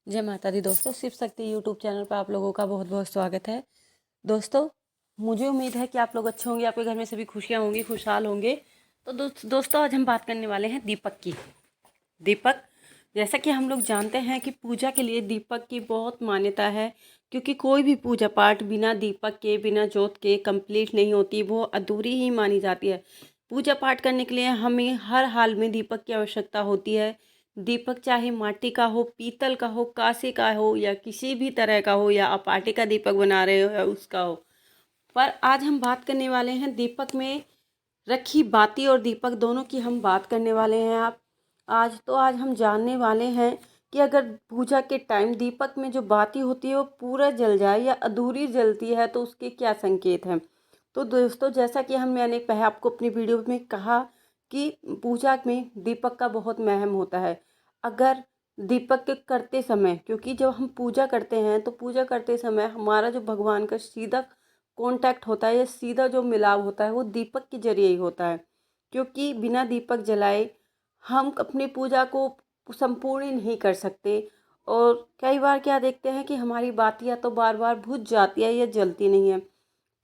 जय माता दी दोस्तों, शिव शक्ति यूट्यूब चैनल पर आप लोगों का बहुत बहुत स्वागत है। दोस्तों, मुझे उम्मीद है कि आप लोग अच्छे होंगे, आपके घर में सभी खुशियां होंगी, खुशहाल होंगे। तो दोस्तों आज हम बात करने वाले हैं दीपक की। दीपक, जैसा कि हम लोग जानते हैं कि पूजा के लिए दीपक की बहुत मान्यता है, क्योंकि कोई भी पूजा पाठ बिना दीपक के, बिना जोत के कंप्लीट नहीं होती, वो अधूरी ही मानी जाती है। पूजा पाठ करने के लिए हमें हर हाल में दीपक की आवश्यकता होती है। दीपक चाहे माटी का हो, पीतल का हो, कांसे का हो, या किसी भी तरह का हो, या आप आटे का दीपक बना रहे हो या उसका हो। पर आज हम बात करने वाले हैं दीपक में रखी बाती और दीपक दोनों की हम बात करने वाले हैं। आज हम जानने वाले हैं कि अगर पूजा के टाइम दीपक में जो बाती होती है वो पूरा जल जाए या अधूरी जलती है तो उसके क्या संकेत हैं। तो दोस्तों, जैसा कि मैंने पहले आपको अपनी वीडियो में कहा कि पूजा में दीपक का बहुत महत्व होता है। अगर दीपक के करते समय, क्योंकि जब हम पूजा करते हैं तो पूजा करते समय हमारा जो भगवान का सीधा कांटेक्ट होता है या सीधा जो मिलाव होता है वो दीपक के जरिए ही होता है, क्योंकि बिना दीपक जलाए हम अपनी पूजा को संपूर्ण नहीं कर सकते। और कई बार क्या देखते हैं कि हमारी बातियाँ तो बार बार बुझ जाती है या जलती नहीं है।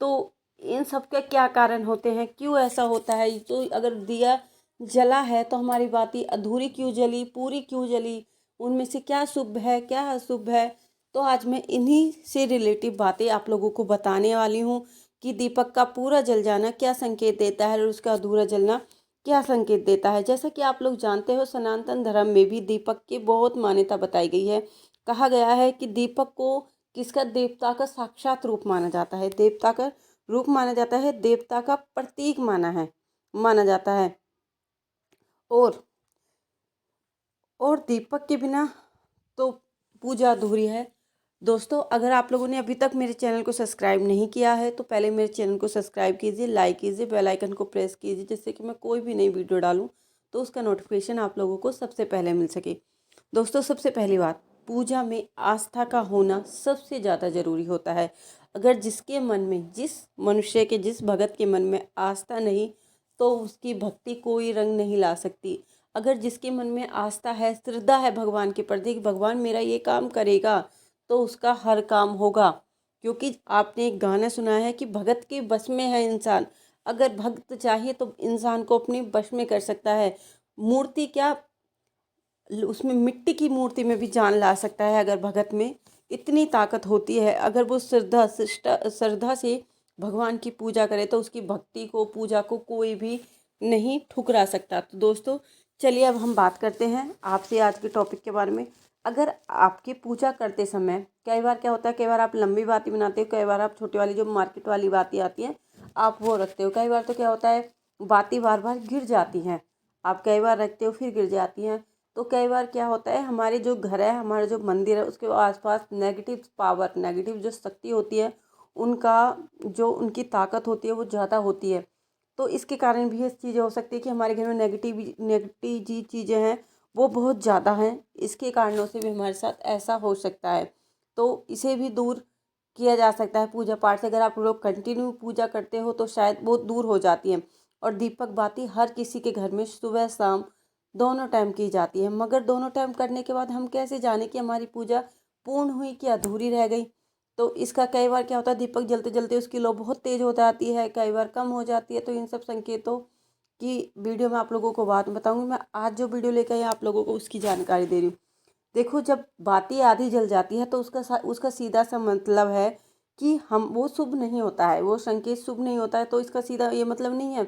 तो इन सब के क्या कारण होते हैं, क्यों ऐसा होता है? तो अगर दिया जला है तो हमारी बाती अधूरी क्यों जली, पूरी क्यों जली, उनमें से क्या शुभ है, क्या अशुभ है। तो आज मैं इन्हीं से रिलेटिव बातें आप लोगों को बताने वाली हूँ कि दीपक का पूरा जल जाना क्या संकेत देता है और उसका अधूरा जलना क्या संकेत देता है। जैसा कि आप लोग जानते हो, सनातन धर्म में भी दीपक की बहुत मान्यता बताई गई है। कहा गया है कि दीपक को किसका, देवता का साक्षात रूप माना जाता है, देवता का रूप माना जाता है, देवता का प्रतीक माना जाता है। और दीपक के बिना तो पूजा अधूरी है। दोस्तों, अगर आप लोगों ने अभी तक मेरे चैनल को सब्सक्राइब नहीं किया है तो पहले मेरे चैनल को सब्सक्राइब कीजिए, लाइक कीजिए, बेल आइकन को प्रेस कीजिए, जिससे कि मैं कोई भी नई वीडियो डालूं तो उसका नोटिफिकेशन आप लोगों को सबसे पहले मिल सके। दोस्तों, सबसे पहली बात, पूजा में आस्था का होना सबसे ज़्यादा ज़रूरी होता है। अगर जिसके मन में, जिस मनुष्य के, जिस भगत के मन में आस्था नहीं तो उसकी भक्ति कोई रंग नहीं ला सकती। अगर जिसके मन में आस्था है, श्रद्धा है भगवान के प्रति कि भगवान मेरा ये काम करेगा, तो उसका हर काम होगा। क्योंकि आपने एक गाना सुना है कि भगत के बस में है इंसान। अगर भक्त चाहिए तो इंसान को अपने बस में कर सकता है। मूर्ति क्या, उसमें मिट्टी की मूर्ति में भी जान ला सकता है। अगर भगत में इतनी ताकत होती है, अगर वो श्रद्धा से भगवान की पूजा करे तो उसकी भक्ति को, पूजा को कोई भी नहीं ठुकरा सकता। तो दोस्तों, चलिए अब हम बात करते हैं आपसे आज के टॉपिक के बारे में। अगर आपकी पूजा करते समय कई बार क्या होता है, कई बार आप लंबी बातें बनाते हो, कई बार आप छोटी वाली जो मार्केट वाली बातें आती हैं आप वो रखते हो। कई बार तो क्या होता है, बातें बार बार गिर जाती हैं, आप कई बार रखते हो फिर गिर जाती हैं। तो कई बार क्या होता है, हमारे जो घर है, हमारे जो मंदिर है, उसके आसपास नेगेटिव पावर, नेगेटिव जो शक्ति होती है, उनका जो उनकी ताकत होती है वो ज़्यादा होती है। तो इसके कारण भी ये चीज़ें हो सकती है कि हमारे घर में नेगेटिव जी चीज़ें हैं वो बहुत ज़्यादा हैं। इसके कारणों से भी हमारे साथ ऐसा हो सकता है। तो इसे भी दूर किया जा सकता है पूजा पाठ से। अगर आप लोग कंटिन्यू पूजा करते हो तो शायद वो दूर हो जाती है। और दीपक बाती हर किसी के घर में सुबह शाम दोनों टाइम की जाती है, मगर दोनों टाइम करने के बाद हम कैसे जाने कि हमारी पूजा पूर्ण हुई कि अधूरी रह गई। तो इसका कई बार क्या होता है, दीपक जलते जलते उसकी लो बहुत तेज हो जाती है, कई बार कम हो जाती है। तो इन सब संकेतों की वीडियो मैं आप लोगों को बाद में बताऊंगी। मैं आज जो वीडियो लेकर आई आप लोगों को उसकी जानकारी दे रही हूँ। देखो, जब बाती आधी जल जाती है तो उसका सीधा सा मतलब है कि हम, वो शुभ नहीं होता है, वो संकेत शुभ नहीं होता है। तो इसका सीधा ये मतलब नहीं है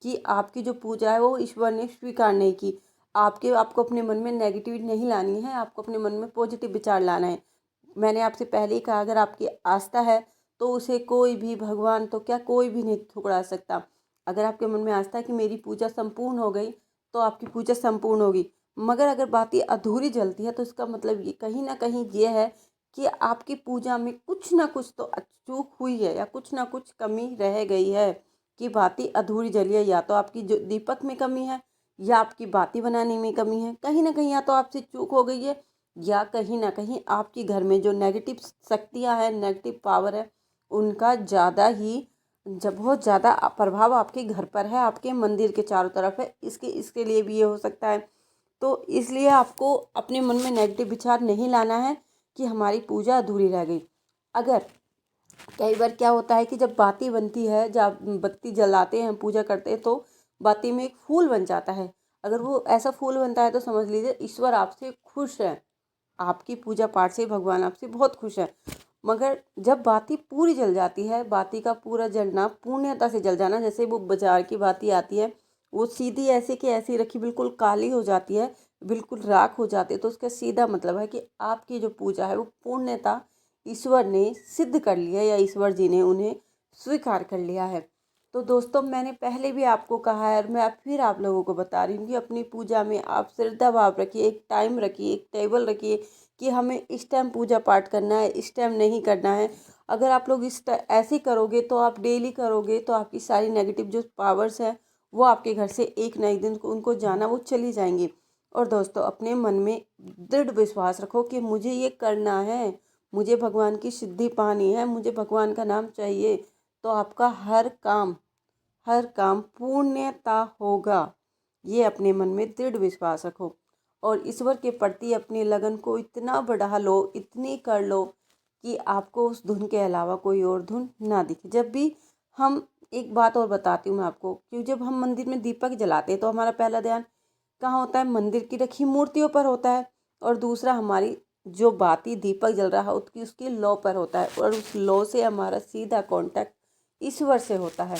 कि आपकी जो पूजा है वो ईश्वर ने स्वीकार नहीं की। आपको अपने मन में नेगेटिविटी नहीं लानी है, आपको अपने मन में पॉजिटिव विचार लाना है। मैंने आपसे पहले ही कहा, अगर आपकी आस्था है तो उसे कोई भी, भगवान तो क्या, कोई भी नहीं ठुकरा सकता। अगर आपके मन में आस्था है कि मेरी पूजा संपूर्ण हो गई तो आपकी पूजा संपूर्ण होगी। मगर अगर बातें अधूरी जलती है तो इसका मतलब ये कहीं ना कहीं ये है कि आपकी पूजा में कुछ ना कुछ तो चूक हुई है या कुछ ना कुछ कमी रह गई है, कि बातें अधूरी जली है। या तो आपकी जो दीपक में कमी है, या आपकी बातें बनाने में कमी है, कहीं ना कहीं या तो आपसे चूक हो गई है, या कहीं ना कहीं आपके घर में जो नेगेटिव शक्तियाँ हैं, नेगेटिव पावर है, उनका ज़्यादा ही, जब बहुत ज़्यादा प्रभाव आपके घर पर है, आपके मंदिर के चारों तरफ है। इसके लिए भी ये हो सकता है। तो इसलिए आपको अपने मन में नेगेटिव विचार नहीं लाना है कि हमारी पूजा अधूरी रह गई। अगर कई बार क्या होता है कि जब बाती बनती है, जब बत्ती जलाते हैं, पूजा करते हैं, तो बाती में एक फूल बन जाता है। अगर वो ऐसा फूल बनता है तो समझ लीजिए ईश्वर आपसे खुश है, आपकी पूजा पाठ से भगवान आपसे बहुत खुश है। मगर जब बाती पूरी जल जाती है, बाती का पूरा जलना, पूर्णतः से जल जाना, जैसे वो बाजार की बाती आती है, वो सीधी ऐसे की ऐसी रखी बिल्कुल काली हो जाती है, बिल्कुल राख हो जाती है, तो उसका सीधा मतलब है कि आपकी जो पूजा है वो पूर्णतः ईश्वर ने सिद्ध कर लिया, या ईश्वर जी ने उन्हें स्वीकार कर लिया है। तो दोस्तों, मैंने पहले भी आपको कहा है और मैं फिर आप लोगों को बता रही हूँ कि अपनी पूजा में आप श्रद्धा भाव रखिए, एक टाइम रखिए, एक टेबल रखिए कि हमें इस टाइम पूजा पाठ करना है, इस टाइम नहीं करना है। अगर आप लोग ऐसे करोगे तो आप डेली करोगे तो आपकी सारी नेगेटिव जो पावर्स हैं वो आपके घर से एक ना एक दिन उनको जाना वो चली जाएंगी। और दोस्तों, अपने मन में दृढ़ विश्वास रखो कि मुझे ये करना है, मुझे भगवान की सिद्धि पानी है, मुझे भगवान का नाम चाहिए, तो आपका हर काम पूर्णतः होगा। ये अपने मन में दृढ़ विश्वास रखो और ईश्वर के प्रति अपनी लगन को इतना बढ़ा लो, इतनी कर लो कि आपको उस धुन के अलावा कोई और धुन ना दिखे। जब भी हम, एक बात और बताती हूँ मैं आपको, कि जब हम मंदिर में दीपक जलाते हैं तो हमारा पहला ध्यान कहाँ होता है? मंदिर की रखी मूर्तियों पर होता है। और दूसरा, हमारी जो बाती दीपक जल रहा है उसकी लौ पर होता है, और उस लौ से हमारा सीधा कांटेक्ट ईश्वर से होता है।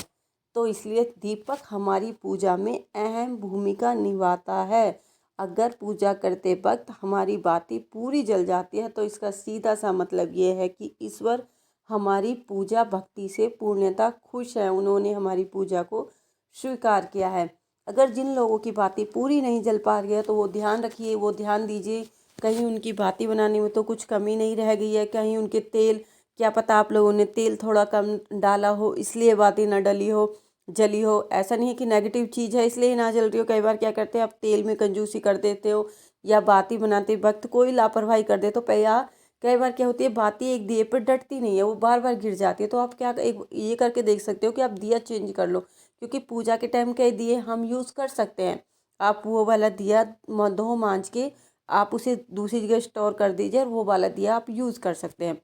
तो इसलिए दीपक हमारी पूजा में अहम भूमिका निभाता है। अगर पूजा करते वक्त हमारी बाती पूरी जल जाती है तो इसका सीधा सा मतलब ये है कि ईश्वर हमारी पूजा भक्ति से पूर्णतः खुश है, उन्होंने हमारी पूजा को स्वीकार किया है। अगर जिन लोगों की बाती पूरी नहीं जल पा रही है तो वो ध्यान रखिए, वो ध्यान दीजिए, कहीं उनकी बाती बनाने में तो कुछ कमी नहीं रह गई है, कहीं उनके तेल, क्या पता आप लोगों ने तेल थोड़ा कम डाला हो इसलिए बाती ना डली हो, जली हो। ऐसा नहीं है कि नेगेटिव चीज़ है इसलिए ना जल रही हो। कई बार क्या करते हैं, आप तेल में कंजूसी कर देते हो या बाती बनाते वक्त कोई लापरवाही कर देते हो, या कई बार क्या होती है, बाती एक दिए पर डटती नहीं है, वो बार बार गिर जाती है। तो आप क्या एक ये करके देख सकते हो कि आप दिया चेंज कर लो, क्योंकि पूजा के टाइम के दिए हम यूज़ कर सकते हैं। आप वो वाला दिया धो मांज के आप उसे दूसरी जगह स्टोर कर दीजिए और वो वाला दिया आप यूज़ कर सकते हैं।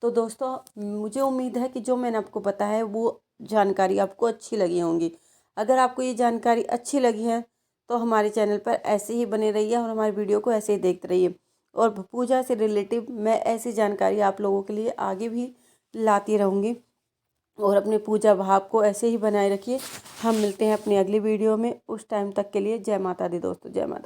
तो दोस्तों, मुझे उम्मीद है कि जो मैंने आपको बताया है वो जानकारी आपको अच्छी लगी होंगी। अगर आपको ये जानकारी अच्छी लगी है तो हमारे चैनल पर ऐसे ही बने रहिए और हमारे वीडियो को ऐसे ही देखते रहिए। और पूजा से रिलेटिव मैं ऐसी जानकारी आप लोगों के लिए आगे भी लाती रहूँगी। और अपने पूजा भाव को ऐसे ही बनाए रखिए। हम मिलते हैं अपनी अगली वीडियो में, उस टाइम तक के लिए जय माता दी दोस्तों, जय माता।